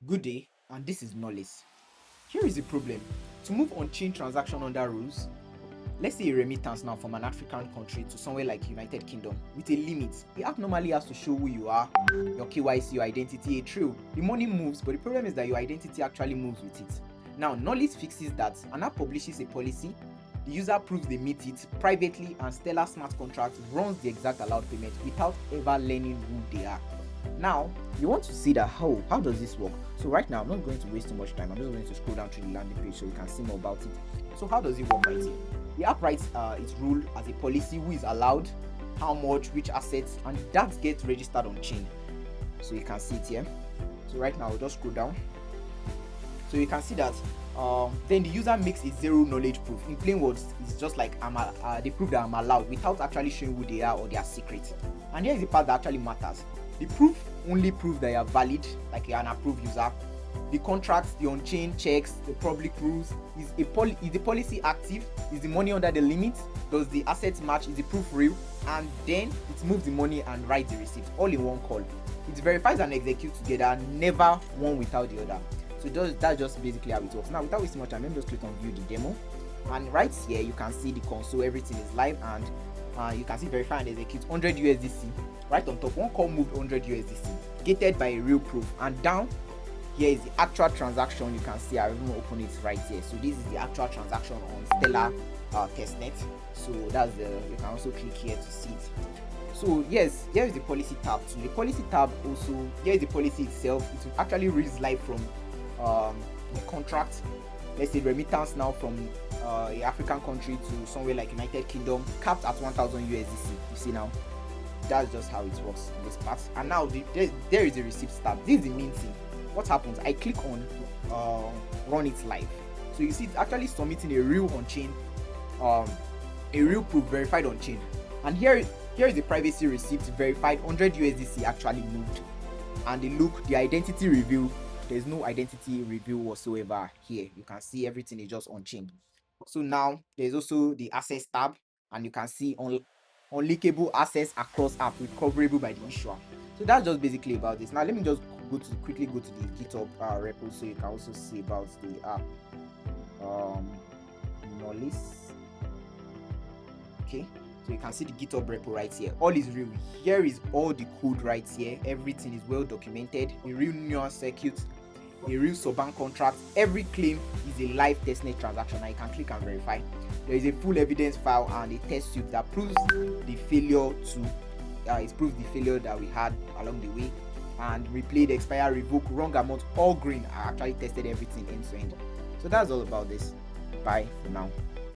Good day, and this is Nullis. Here is the problem. To move on-chain transaction under rules, let's say a remittance now from an African country to somewhere like United Kingdom with a limit. The app normally has to show who you are, your KYC, your identity, a trail. The money moves, but the problem is that your identity actually moves with it. Now, Nullis fixes that. An app publishes a policy, the user proves they meet it privately, and Stellar smart contract runs the exact allowed payment without ever learning who they are. Now, you want to see that how does this work? So right now, I'm not going to waste too much time. I'm just going to scroll down through the landing page so you can see more about it. So how does it work right here? The app writes its rule as a policy, who is allowed, how much, which assets, and that gets registered on chain. So you can see it here. So right now, I'll just scroll down. So you can see that then the user makes a zero knowledge proof. In plain words, it's just like they prove that I'm allowed without actually showing who they are or their secret. And here is the part that actually matters. The proof only proves that you are valid, like you're an approved user. The contracts, the on-chain checks, the public rules. Is the policy active? Is the money under the limit? Does the assets match? Is the proof real? And then it moves the money and writes the receipt all in one call. It verifies and executes together, never one without the other. So that's just basically how it works. Now, without wasting much time, let me just click on view the demo. And right here, you can see the console, everything is live, and you can see verify and execute 100 USDC. Right on top, one call moved 100 USDC, gated by a real proof. And down here is the actual transaction. You can see I even open it right here. So this is the actual transaction on Stellar testnet. So that's you can also click here to see it. So yes, here is the policy tab. So the policy tab also, here is the policy itself. It will actually reads live from the contract. Let's say remittance now from a African country to somewhere like United Kingdom, capped at 1000 USDC. You see now, that's just how it works in this part. And now there is a receipt tab. This is the main thing. What happens? I click on run it live. So you see it's actually submitting a real on-chain, a real proof verified on-chain. And here is the privacy receipt verified 100 USDC actually moved. And the identity review, there's no identity review whatsoever here. You can see everything is just on-chain. So now there's also the access tab, and you can see unlinkable access across app recoverable by the issuer. So that's just basically about this. Now let me just quickly go to the GitHub repo so you can also see about the app. Nullis. Okay, so you can see the GitHub repo right here. All is real. Here is all the code right here. Everything is well documented. A real nuance circuit, a real Soroban contract. Every claim is a live testnet transaction. I can click and verify. There is a full evidence file and a test suite that proves the failure it proves the failure that we had along the way, and replayed, expire, revoke, wrong amount, all green. I actually tested everything end to end. So that's all about this. Bye for now.